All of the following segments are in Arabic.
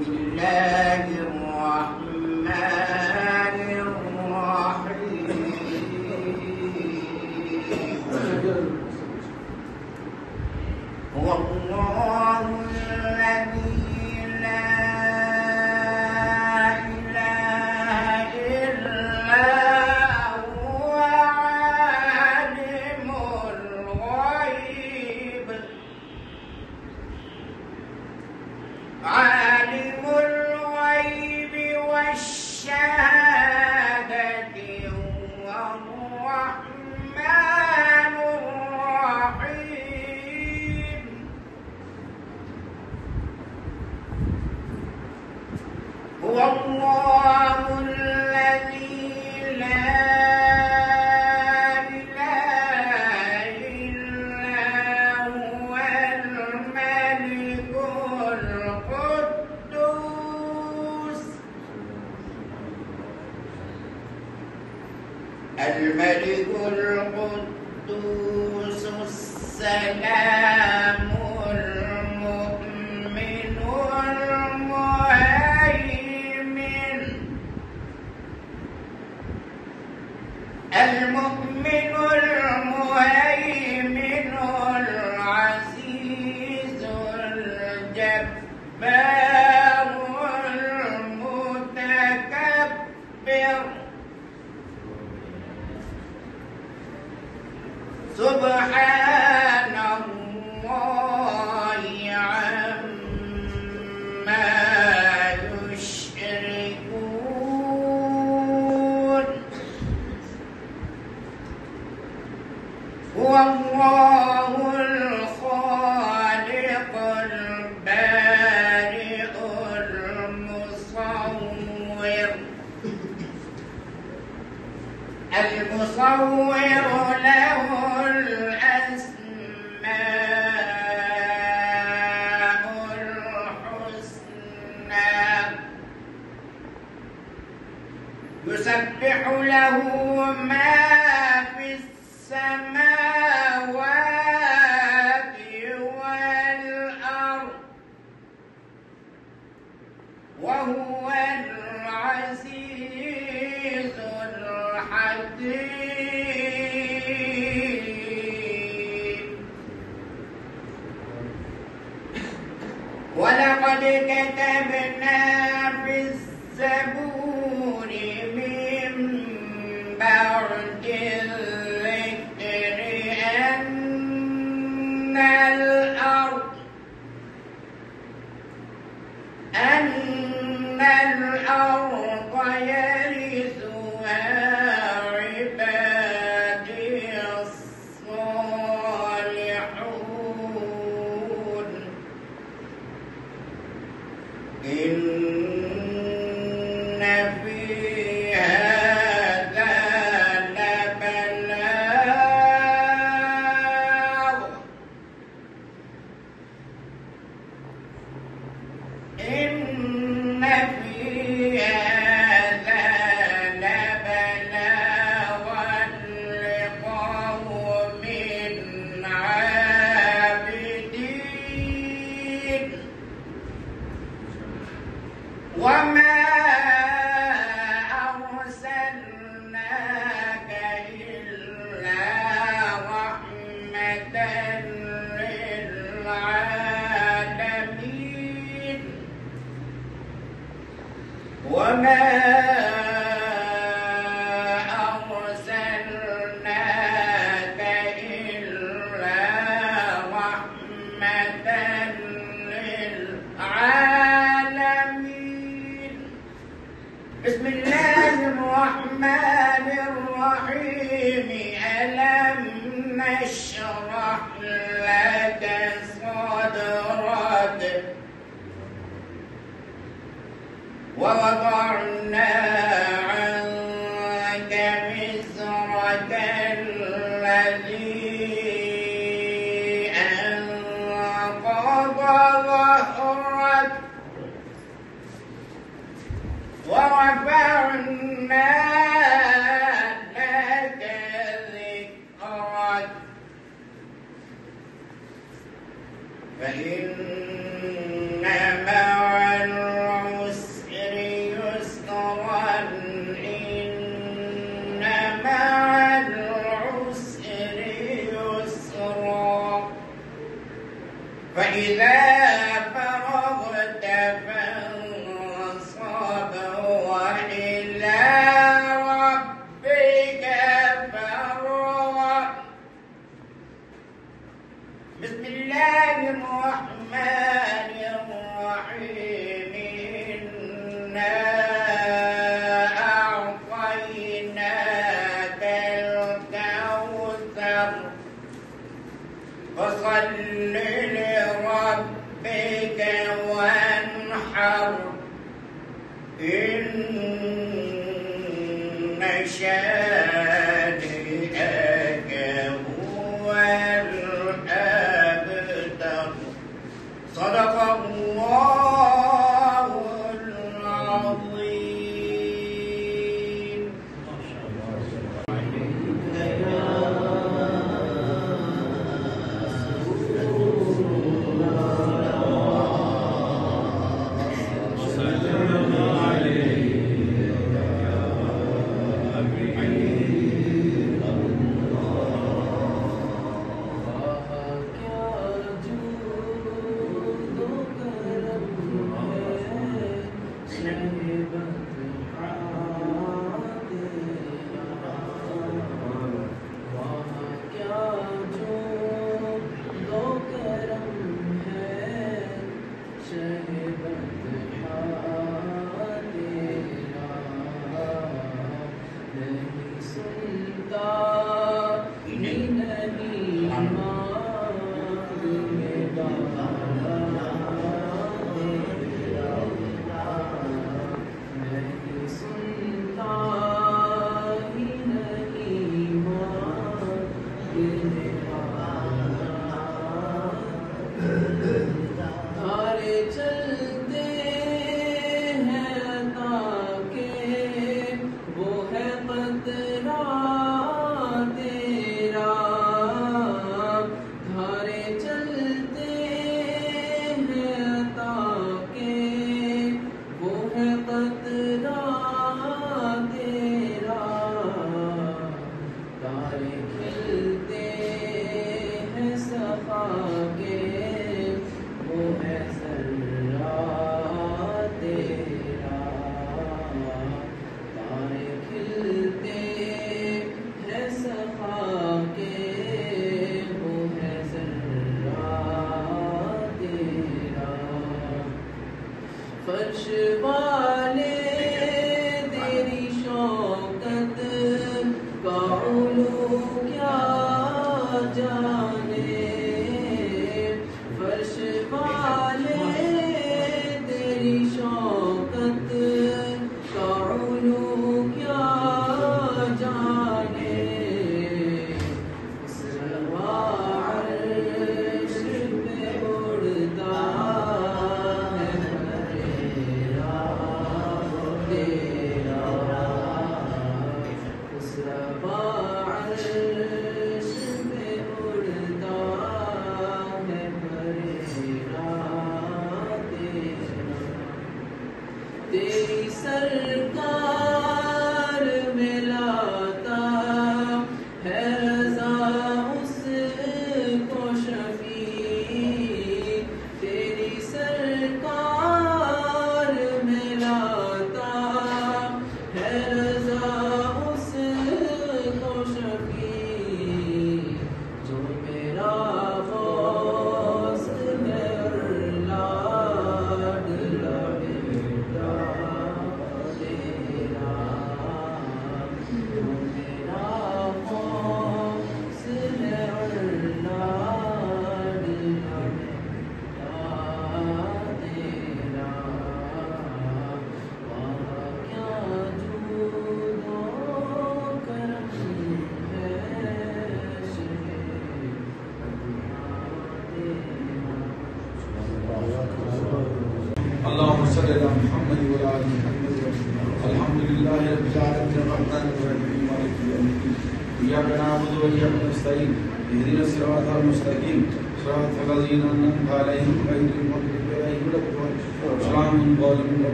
بسم الله الرحمن الرحيم هو الله الذي لا إله إلا هو عالم الغيب والشهادة هو الرحمن الرحيم هو الله الذي لا إله إلا هو الملك الملك القدوس السلام المؤمن المهيمن العزيز الجبار المتكبر سبحان الله عما يشركون هو الله الخالق البارئ المصور له الأسماء الحسنى يسبح له ما في السماوات والأرض وهو العزيز الحكيم ولقد كتبنا في الزبور من بعد الذكر أن الأرض يرثها عبادي الصالحون إن في هذا لبلاغ لقوم عابدين وما أرسلناك إلا رحمة للعالمين وما أرسلناك إلا رحمة للعالمين بسم الله الرحمن الرحيم ألم نشرح لك صدرك ووضعنا عنك وزرك الذي أنقض ظهرك ورفعنا لك ذكرك فإن مع العسر فإذا فرغت فانصب وإلى ربك فارغب. بسم الله الرحمن الرحيم. إنا أعطيناك الكوثر فصل لربك وانحر إن شانئك هو الأبتر. صدق الله العظيم.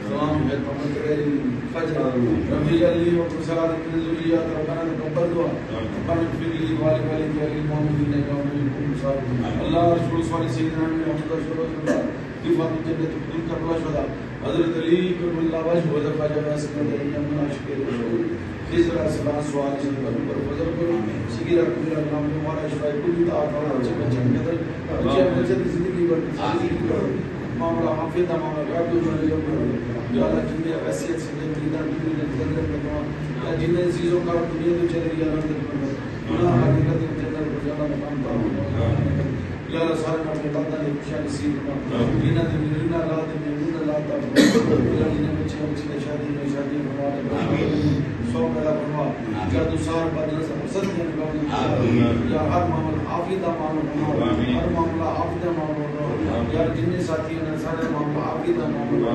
تمام ہے تمام فجر ربی علی و صلاۃ الذریات ربنا تقبل دعا ربنا اغفر لي ولوالدي وللمؤمنين يوم يقوم الحساب اللہ رسول صلی سیدنا محمد رسول اللہ کی فاطمہ جنت الخلد کا بلا شدا حضرت علی کرم اللہ وجہ و ذکر جب اسکن یمن عاشق رسول خضر اسلام سوال سے پر فضل کرو سگیرہ کبیرہ نام ہمارا شفاء کل تعالی اچھے بچے قدر بچے زندگی بڑھ معاملہ حافظ معاملہ غیب جو یا اللہ جن حیثیت سے دیدار دنیا جنت میں جن چیزوں کا دنیا میں چلے یا اللہ گناہ حقیقت جنت کو جانا مقام تا یا اللہ سارے اپنے بندہ نے خوشیاں نصیب فرما جنہ دے مینا لا دے مینا لا تا یا جن بچے بچے شادی میں فرما سو پیدا فرما جادو سار بدل سے سد کے یا ہر معاملہ عافیت معاملہ ہر معاملہ عافیت معاملہ یا جن ساتھی ہیں سارے معاملہ عافیت معاملہ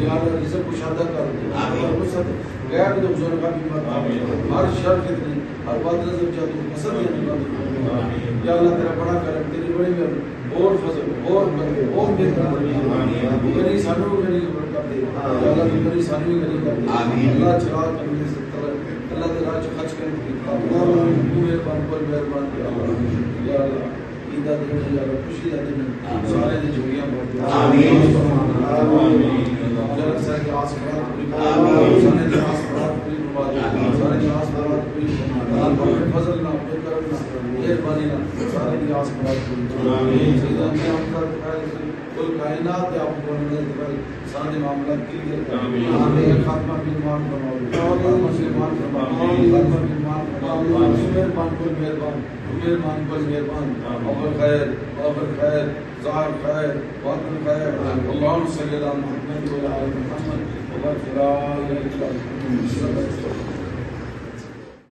یا اللہ رزق کو شادہ کر اور وسط غیر دو بزرگ کا بھی مت ہر شر فتنے ہر بات نظر جادو مسد یا اللہ تیرا بڑا کرم تیری بڑی مہربانی اور فضل اور برکت اور مہربانی غنی سانو غنی برکت دے یا اللہ تو غنی سانو غنی کر دے اللہ چراغ کرنے سے اللہ تیرا خرچ کرنے کی اللہ مہربان پر مہربان یا اللہ عیدہ دن یا اللہ خوشی دا دن سارے دن جھولیاں بہت آمین آمین اللہ سارے کے آسفرات پوری سارے کے آسفرات پوری سارے کے آسفرات پوری اللہ فضل نہ کرم نہ مہربانی نہ سارے کی آسفرات پوری سیدہ میں آپ کا کل کائنات آپ کو نظر سارے معاملات کلیئر کریں خاتمہ بیمان فرماؤ مسلمان فرماؤ خاتمہ بیمان فرماؤ مہربان کل مہربان مہربان کل مہربان اوپر خیر ظاہر خیر باطن خیر اللہم صلی اللہ محمد و علی محمد و بارک علی محمد